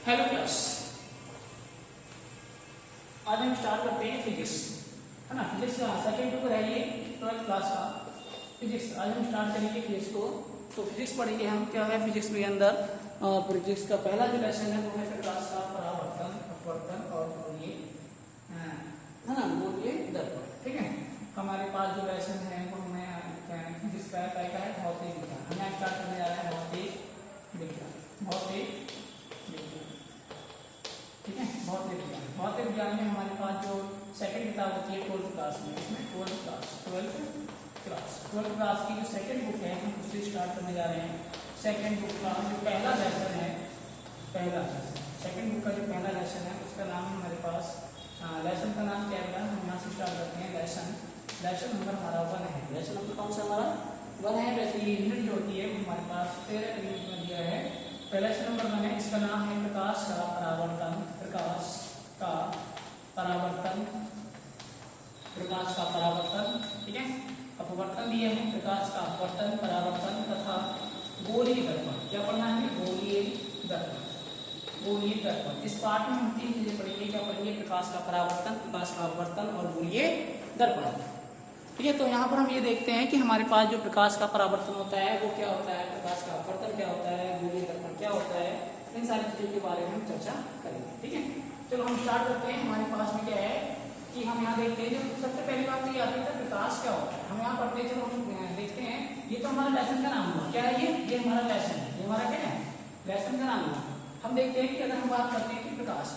Hello class, आज हम start करते हैं फिजिक्स, है ना। फिजिक्स का सेकेंड पेपर है ये 12th क्लास का फिजिक्स। आज हम स्टार्ट करेंगे फिजिक्स को। तो फिजिक्स पढ़ेंगे हम, क्या है फिजिक्स में अंदर। फिजिक्स का पहला जो लेसन है वो है प्रकाश का परावर्तन, अपवर्तन और गोलीय, है ना, गोलीय दर्पण। ठीक है, हमारे पास जो लेसन है वो हमें फिजिक्स का है भौतिक विज्ञान। हम यहाँ स्टार्ट करने जा रहे हैं भौतिक विज्ञान। ठीक है, भौतिक विज्ञान। भौतिक विज्ञान में हमारे पास जो सेकंड किताब होती है 12th क्लास में, इसमें 12th क्लास की जो सेकंड बुक है हम उससे स्टार्ट करने जा रहे हैं। सेकंड बुक का जो पहला लेसन है, सेकंड बुक का जो पहला लेसन है उसका नाम है हमारे पास, लेसन का नाम क्या है, हम यहाँ से स्टार्ट करते हैं। लेसन नंबर हमारा 1 है। लेसन नंबर कौन सा हमारा 1 है। वैसे ये यूनिट जो होती है हमारे पास 13 यूनिट में दिया है। पहला लेसन नंबर 1 है, इसका नाम है प्रकाश का परावर्तन। ठीक है, अपवर्तन दिए हैं, प्रकाश का अपवर्तन, परावर्तन तथा गोलीय दर्पण। क्या पढ़ना है, गोलीय दर्पण। इस पार्ट में हम 3 चीजें पढ़ेंगे। क्या पढ़ेंगे, प्रकाश का परावर्तन, प्रकाश का अपवर्तन और गोलीय दर्पण। ठीक है, तो यहाँ पर हम ये देखते हैं कि हमारे पास जो प्रकाश का परावर्तन होता है वो क्या होता है, प्रकाश का अपवर्तन क्या होता है, गोलीय दर्पण क्या होता है, इन सारी चीजों के बारे में हम चर्चा करेंगे। ठीक है, चलो हम स्टार्ट करते हैं। हमारे पास में क्या है कि हम यहाँ देखते हैं, जो सबसे पहली बात तो ये आती है प्रकाश क्या होता है। हम यहाँ पढ़ते हैं, चलो हम देखते हैं। ये तो हमारा लेसन का नाम हुआ, क्या है ये हमारा लेसन है। ये हमारा क्या है, लेसन का नाम हुआ। हम देखते हैं कि अगर हम बात करते हैं कि प्रकाश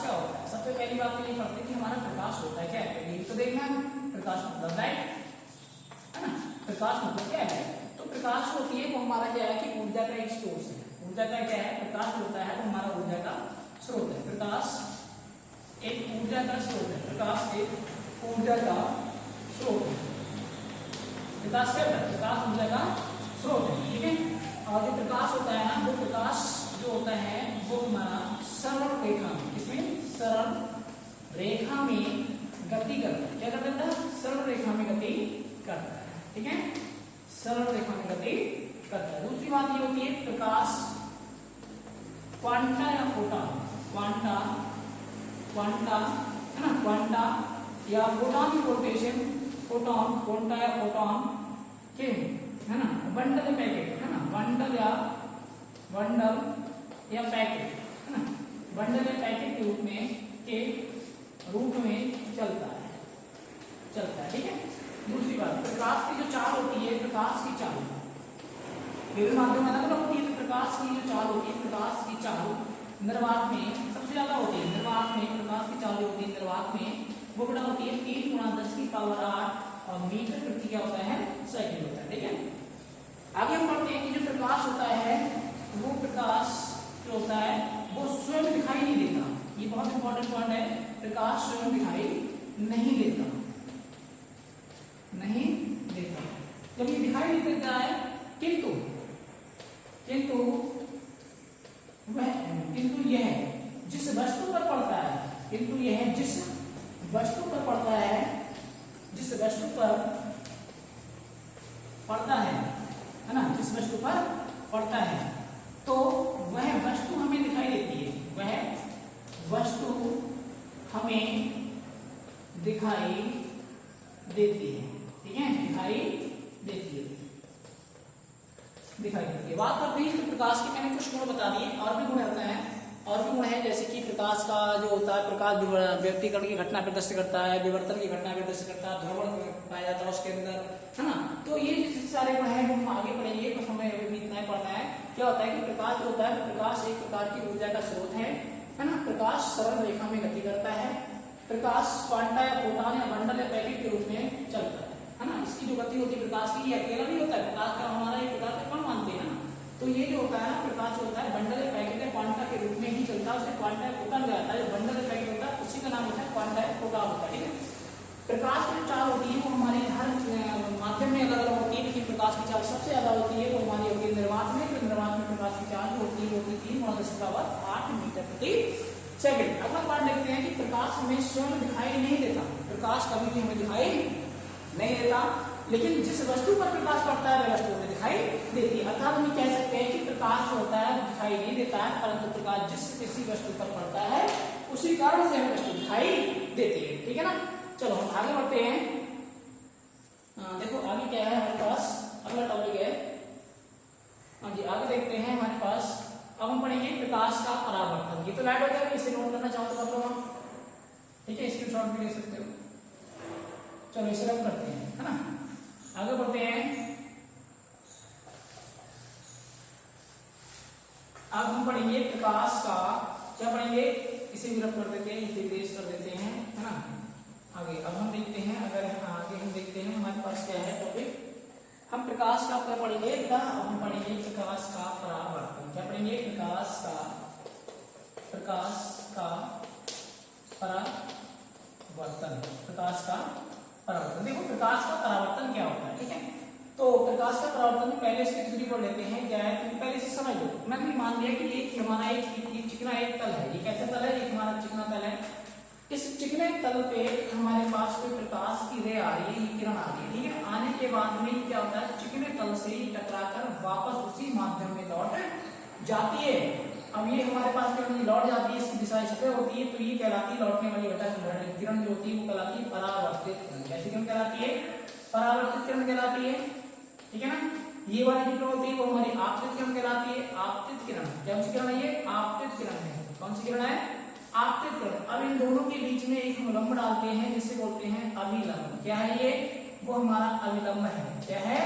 क्या होता है, सबसे पहली बात तो ये पढ़ते हैं कि हमारा प्रकाश होता है क्या है। ये तो देखना है, प्रकाश मतलब लाइट, है ना। प्रकाश मतलब क्या है, तो प्रकाश होती है वो हमारा क्या है कि ऊर्जा का एक सोर्स है। ऊर्जा का क्या है, प्रकाश होता है वो हमारा ऊर्जा का स्रोत है। प्रकाश एक ऊर्जा का स्रोत है। प्रकाश एक ऊर्जा का स्रोत है। प्रकाश क्या है, प्रकाश ऊर्जा का स्रोत है। ठीक है, और जो प्रकाश होता है ना, वो प्रकाश जो होता है वो हमारा सरल रेखा में, इसमें सरल रेखा में गति करता है। क्या करता है, सरल रेखा में गति करता है। ठीक है, सरल रेखा में गति करता है। दूसरी बात ये होती है प्रकाश क्वांटा या फोटॉन, क्वांटा है ना, क्वांटा या फोटॉन की रोटेशन, क्वांटा या फोटॉन के, है ना, बंडल या पैकेट, है ना, बंडल या पैकेट, है ना, बंडल या पैकेट के रूप में चलता है। ठीक है। दूसरी बात, प्रकाश की जो चाल होती है, प्रकाश की चाल विभिन्न माध्यम अलग अलग होती है। तो प्रकाश की जो चाल होती है, प्रकाश की चाल निर्वात में सबसे ज्यादा होती है। निर्वात में प्रकाश की चाल जो होती है निर्वात में वो बड़ा होती है 3 × 10⁸ और मीटर प्रति क्या होता है, सेकंड होता है। ठीक है, आगे हम पढ़ते हैं कि जो प्रकाश होता है वो प्रकाश जो होता है वो स्वयं दिखाई नहीं देता। ये बहुत इंपॉर्टेंट पॉइंट है, प्रकाश स्वयं दिखाई नहीं देता। जब ये दिखाई नहीं देता है किंतु यह जिस वस्तु पर पड़ता है, जिस वस्तु पर पड़ता है, तो वह वस्तु हमें दिखाई देती है। ठीक है, दिखाई देती है। बात करते हैं तो प्रकाश के मैंने कुछ गुण बता दिए, और भी गुण है जैसे कि प्रकाश का जो होता है, प्रकाश व्यक्तिकरण की घटना प्रदर्शित करता है, विवर्तन की घटना प्रदर्शित करता है, ध्रुवण पाया जाता है उसके अंदर, है ना। तो ये सारे गुण है वो हम आगे पढ़ेंगे, तो हमें अभी इतना ही पढ़ना है। क्या होता है कि प्रकाश जो होता है, प्रकाश एक प्रकार की ऊर्जा का स्रोत है ना। प्रकाश सरल रेखा में गति करता है। प्रकाश क्वांटा या फोटॉन या बंडल या पैकेट के रूप में चलता है ना। इसकी जो गति होती है प्रकाश की, ये अकेला नहीं होता है। प्रकाश का हमारा एक प्रकार का कण मानते हैं ना। तो ये जो होता है ना, प्रकाश होता है बंडल या पैकेट या क्वांटा के रूप में ही चलता है। उसे क्वांटा या फोटॉन कहा जाता है। जो बंडल या पैकेट होता है उसी का नाम होता है क्वांटा या फोटॉन होता है। ठीक है, प्रकाश की जो चाल होती है वो हमारे हर माध्यम में अलग अलग होती है, लेकिन प्रकाश की चाल सबसे ज्यादा होती है वो हमारी होती है निर्वात में। तो निर्वात में प्रकाश की चाल होती है 3 × 10⁸ मीटर प्रति सेकंड। अगला पार्ट देखते हैं कि प्रकाश हमें स्वयं दिखाई नहीं देता। प्रकाश कभी भी हमें दिखाई नहीं देता, लेकिन जिस वस्तु पर प्रकाश पड़ता है वह वस्तु हमें दिखाई देती है। अर्थात हम कह सकते हैं कि प्रकाश होता है दिखाई दिखाई नहीं देता है, परंतु प्रकाश जिस किसी वस्तु पर पड़ता है उसी कारण से हमें वस्तु दिखाई देती है। ठीक है ना। चलो हम आगे बढ़ते हैं। देखो आगे क्या है हमारे पास, अगला टॉपिक है। हाँ जी, आगे देखते हैं हमारे पास। अब हम पढ़ेंगे प्रकाश का परावर्तन। ये तो लाइट हो गया, इसे नोट करना चाहो तो कर लो आप। ठीक है, स्क्रीनशॉट भी ले सकते हो। चलो इसे रब करते हैं, है ना। आगे बढ़ते हैं। अब हम पढ़ेंगे प्रकाश का, क्या पढ़ेंगे, इसे भी रब कर देते हैं, इसे पेश कर देते हैं, है ना। आगे अब हम देखते हैं, अगर आगे हम देखते हैं हमारे पास क्या है टॉपिक, हम प्रकाश का क्या पढ़ेंगे, अब हम पढ़ेंगे प्रकाश का परावर्तन। क्या पढ़ेंगे, प्रकाश का परावर्तन। प्रकाश का परावर्तन। देखो प्रकाश का परावर्तन क्या होता है, ठीक है। तो प्रकाश का परावर्तन पहले इसकी थ्योरी पढ़ लेते हैं। क्या है, तुम पहले से समझ लो। मैंने मान लिया कि ये हमारा एक चिकना एक तल है। ये कैसा तल है, ये हमारा चिकना तल है। इस चिकने तल पे हमारे पास कोई प्रकाश की रे आ रही है, ये किरण आ रही है, ठीक है। आने के बाद में क्या होता है, चिकने तल से टकराकर वापस उसी माध्यम में लौट जाती है। अब ये हमारे पास किरण लौट जाती है, इसकी दिशा इस पे होती है, तो ये कहलाती है लौटने वाली घटक किरण जो होती है वो कहलाती है परावर्तित किरण। कैसी किरण कहलाती है, परावर्तित किरण कहलाती है। ठीक है ना। ये वाली किरण होती है वो हमारी आपतित किरण कहलाती है। आपतित किरण कौन सी किरण है, ये आपतित किरण है। कौन सी किरण है, आपतित किरण। अब इन दोनों के बीच में एक हम लंब डालते हैं जिसे बोलते हैं अभिलंब। क्या है ये, वो हमारा अभिलंब है। क्या है,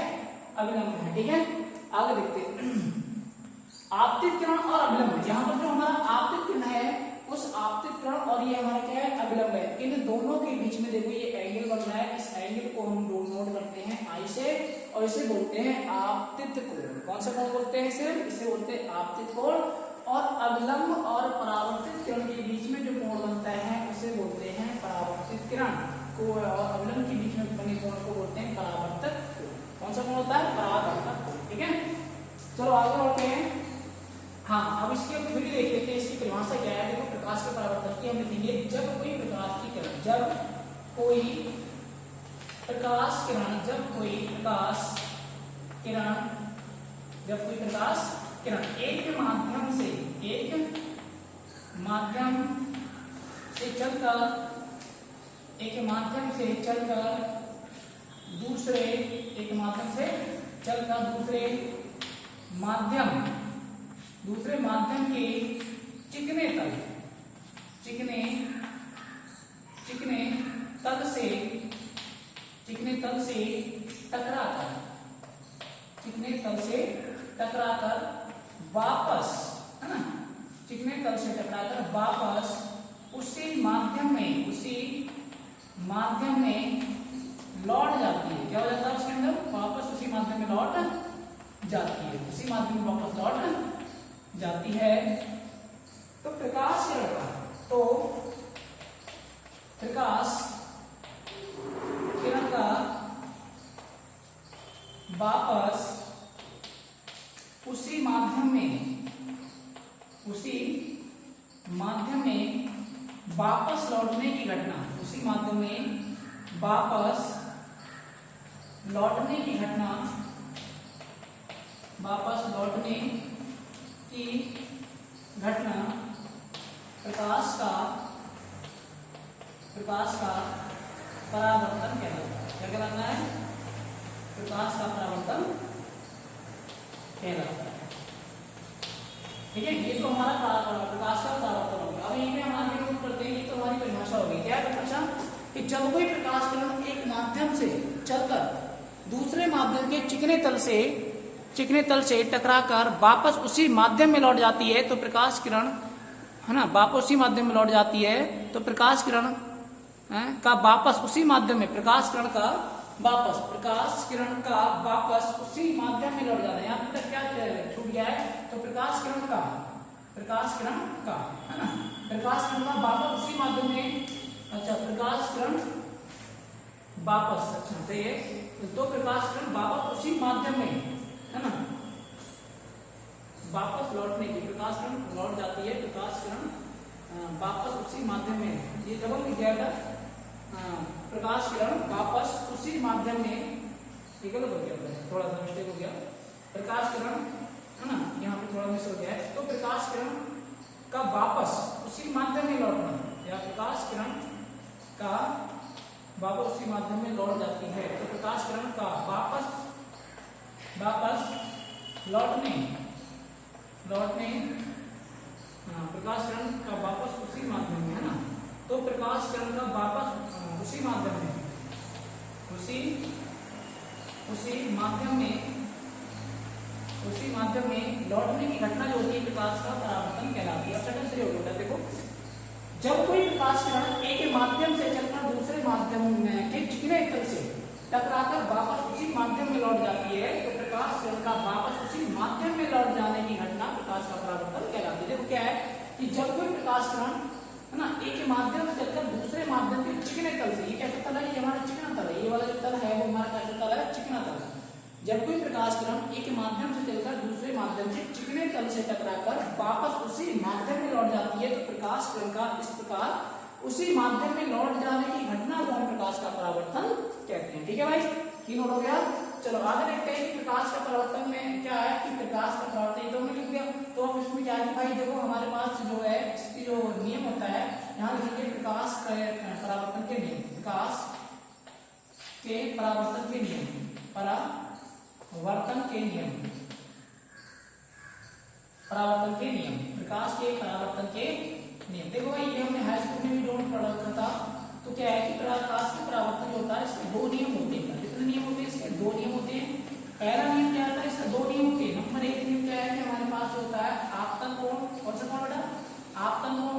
अभिलंब है। ठीक है, आगे देखते हैं। आपतित किरण और अभिलंब, यहाँ पर जो हमारा आपतित किरण है उस आपतित किरण और ये हमारा क्या है, अभिलंब है। इन दोनों के बीच में देखो ये एंगल बन रहा है, इस एंगल को हम नोट करते हैं आई से, और इसे बोलते हैं आपतित कोण। कौन सा कोण बोलते हैं इसे बोलते हैं आपतित कोण। और अभिलंब और परावर्तित किरण के बीच में जो कोण बनता है उसे बोलते हैं परावर्तित किरण को, और अभिलंब के बीच में बने कोण को बोलते हैं परावर्तक कोण। कौन सा कोण होता है, परावर्तक कोण। ठीक है, चलो आगे बढ़ते हैं। हाँ, अब इसकी हम थ्योरी देख लेते हैं, इसकी परिभाषा क्या है। देखो प्रकाश के परावर्तन की हम लिखेंगे, जब कोई प्रकाश की किरण, जब कोई प्रकाश किरण एक माध्यम से चलकर दूसरे माध्यम के चिकने तल से टकराकर वापस, है ना, चिकने तल से टकराकर वापस उसी माध्यम में लौट जाती है। क्या हो जाता है उसके अंदर, वापस उसी माध्यम में लौट जाती है, उसी माध्यम में वापस लौट जाती है। तो प्रकाश किरण का वापस उसी माध्यम में वापस लौटने की घटना, उसी माध्यम में वापस लौटने की घटना, प्रकाश का परावर्तन कहलाता है। क्या कहलाता है, प्रकाश का परावर्तन कहलाता है। ठीक है, ये तो हमारा प्रकाश का परावर्तन हो गया। अब यहीं पे हम आगे नोट करते हैं, ये तो हमारी परिभाषा होगी। क्या है परिभाषा, कि जब कोई प्रकाश किरण एक माध्यम से चलकर दूसरे माध्यम के चिकने तल से टकराकर वापस उसी माध्यम में लौट जाती है, तो प्रकाश किरण, है ना, वापस उसी माध्यम में लौट जाती है, तो प्रकाश किरण का वापस उसी माध्यम में, प्रकाश किरण का वापस उसी माध्यम में लौट जाना है। यहाँ तक क्या छूट गया है, तो प्रकाश किरण का, है ना, प्रकाश किरण का वापस उसी माध्यम में, अच्छा प्रकाश किरण वापस, अच्छा सही है, तो प्रकाश किरण वापस उसी माध्यम में, है ना, वापस लौटने की, प्रकाश किरण लौट जाती है, प्रकाश किरण वापस उसी माध्यम में, ये डबल लिख जाएगा, प्रकाश किरण वापस उसी माध्यम में, ठीक है, थोड़ा सा मिस्टेक हो गया, प्रकाश किरण, है ना, यहाँ पे थोड़ा और मिस हो गया है, तो प्रकाश किरण का वापस उसी माध्यम में लौटना, या प्रकाश किरण का वापस उसी माध्यम में लौट जाती है। तो प्रकाश किरण का वापस लौटने प्रकाश किरण का वापस उसी माध्यम में, है ना। तो प्रकाश किरण का वापस उसी माध्यम में लौटने की घटना जो होती है प्रकाश का परावर्तन कहलाती है। अब सेकंड से होता है, देखो जब कोई प्रकाश किरण एक के माध्यम से चलकर दूसरे माध्यम के चिकने तल से टकराकर वापस उसी माध्यम में लौट जाती है, तो प्रकाश किरण का वापस उसी माध्यम में लौट जाने की घटना प्रकाश का परावर्तन कहलाती है। देखो क्या है कि जब कोई प्रकाश किरण, है ना, एक के माध्यम से चलकर दूसरे माध्यम के चिकने तल से, ये कैसा तल है, ये हमारा चिकना तल है, ये वाला जो तल है वो हमारा कैसा तल है, चिकना तल है। जब कोई प्रकाश किरण एक माध्यम से चलकर दूसरे माध्यम से चिकने तल से टकराकर वापस उसी माध्यम में लौट जाती है, तो प्रकाश किरण का इस प्रकार उसी माध्यम में लौट जाने की घटना को हम प्रकाश का परावर्तन कहते हैं। ठीक है भाई, ये नोट हो गया। चलो आगे देखते हैं कि प्रकाश का परावर्तन में क्या है, कि प्रकाश का परावर्तन तो हमने लिख दिया। तो अब इसमें क्या है भाई, देखो हमारे पास जो है इसकी जो नियम होता है, यहाँ लिखेंगे प्रकाश के परावर्तन के नियम, प्रकाश के परावर्तन के नियम, परावर्तन के नियम, प्रकाश के परावर्तन के नियम। देखो भाई ये हमने हाई स्कूल में भी नोट पढ़ा रखा था। तो क्या है कि प्रकाश के परावर्तन जो होता है इसके दो नियम होते हैं। कितने नियम होते हैं इसके? दो नियम होते हैं। पहला नियम क्या होता है इसका? दो नियम होते हैं। नंबर एक नियम क्या है कि हमारे पास जो होता है आपतन कोण, कौन सा कोण बेटा? आपतन कोण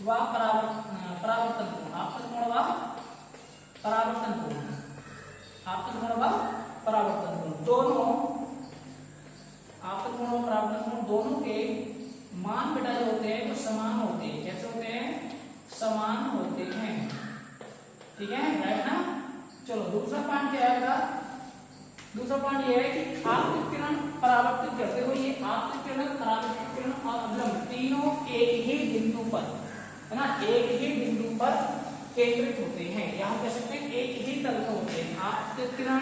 व परावर्तन कोण, आपतन कोण व परावर्तन कोण, आपतन कोण व परावर्तन कोण, दोनों आपतन कोण और परावर्तन कोण दोनों के मान बेटा जो होते हैं वो समान होते हैं। कैसे होते हैं? समान होते हैं। ठीक है, राइट ना। चलो दूसरा पॉइंट क्या है? दूसरा पॉइंट ये है कि आपतित किरण, परावर्तित किरण, देखो ये आपतित किरण, परावर्तित किरण और अवलंब तीनों एक ही बिंदु पर, है ना, एक ही बिंदु पर केंद्रित होते हैं। यहाँ कह सकते हैं एक ही तल पर होते हैं। आपतित किरण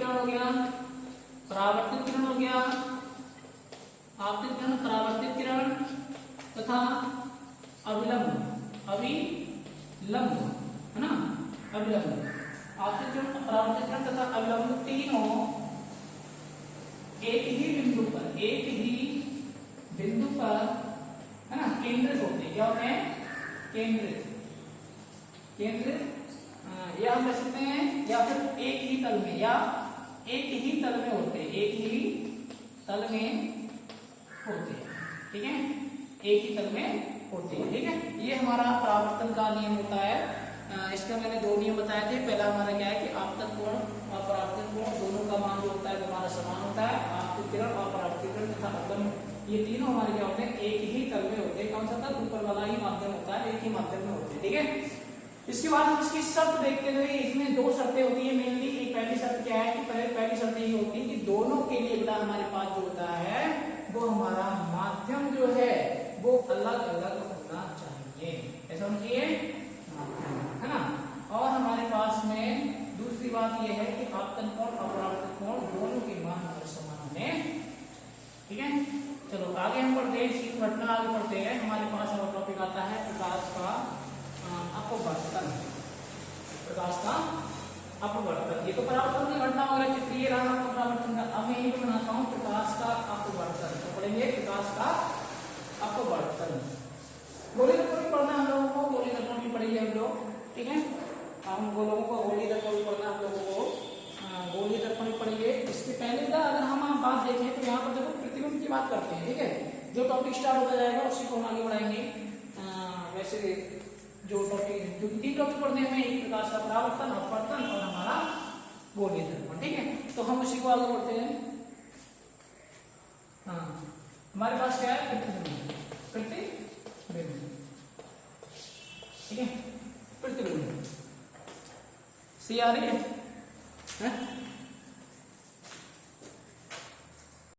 हो गया, परावर्तित किरण हो गया, आपतित किरण, परावर्तित किरण तथा अविलंब, है ना, अविलंब, आपतित किरण, परावर्तित किरण तथा अविलंब तीनों एक ही बिंदु पर, है ना, केंद्रित होते हैं। क्या होते हैं? केंद्रित, या हम कह सकते हैं, या फिर एक ही तल में, या एक ही तल में होते हैं, एक ही तल में होते हैं। ठीक है, एक ही तल में होते हैं। ठीक है, ये हमारा परावर्तन का नियम होता है। इसका मैंने दो नियम बताए थे। पहला हमारा क्या है कि आपतन कोण और परावर्तन कोण दोनों का मान जो होता है वो हमारा समान होता है। आपतित किरण और परावर्तित किरण तथा अवलंब ये तीनों हमारे क्या होते हैं? एक ही तल में होते हैं। कौन सा तल? ऊपर वाला ही माध्यम होता है, एक ही माध्यम में होते हैं। ठीक है, इसके बाद हम इसकी शर्त देखते हुए, इसमें दो शर्तें होती है मेनली। एक पहली शर्त क्या है कि पहली शर्त ये होती है कि दोनों के लिए बेटा हमारे पास जो होता है वो हमारा माध्यम जो है वो अलग अलग होना चाहिए। ऐसा होना चाहिए माध्यम, है ना। और हमारे पास में दूसरी बात यह है कि आपतन कोण और परावर्तन कोण दोनों के मान हमारे समान होने। ठीक है, चलो आगे हम पढ़ते हैं इसकी घटना, आगे पढ़ते हैं। हमारे पास और टॉपिक आता है प्रकाश का अपवर्तन, प्रकाश का अपवर्तन। ये तो परावर्तन की घटना वगैरह चित्रीय रहा आपको परावर्तन का। अब मैं यही पे बनाता हूँ प्रकाश का अपवर्तन। तो पढ़ेंगे प्रकाश का अपवर्तन। गोली दर्पण भी पढ़ना हम लोगों को, गोली दर्पण भी पढ़ेंगे हम लोग। ठीक है, हम लोगों को गोली दर्पण भी पढ़ना, हम लोगों को गोली दर्पण भी पढ़ेंगे। इसके पहले का अगर हम बात देखें तो यहाँ पर देखो प्रतिबिंब की बात करते हैं। ठीक है, जो टॉपिक स्टार्ट होता जाएगा उसी को हम आगे बढ़ाएंगे। वैसे जो टॉपिक, जो तीन टॉपिक पढ़ने में, एक प्रकाश का परावर्तन, अपवर्तन और हमारा गोली दर्पण। ठीक है, तो हम उसी को आगे बढ़ते हैं। हाँ, हमारे पास क्या है? प्रतिबिंब। ठीक है, प्रतिबिंब सी आ रही है।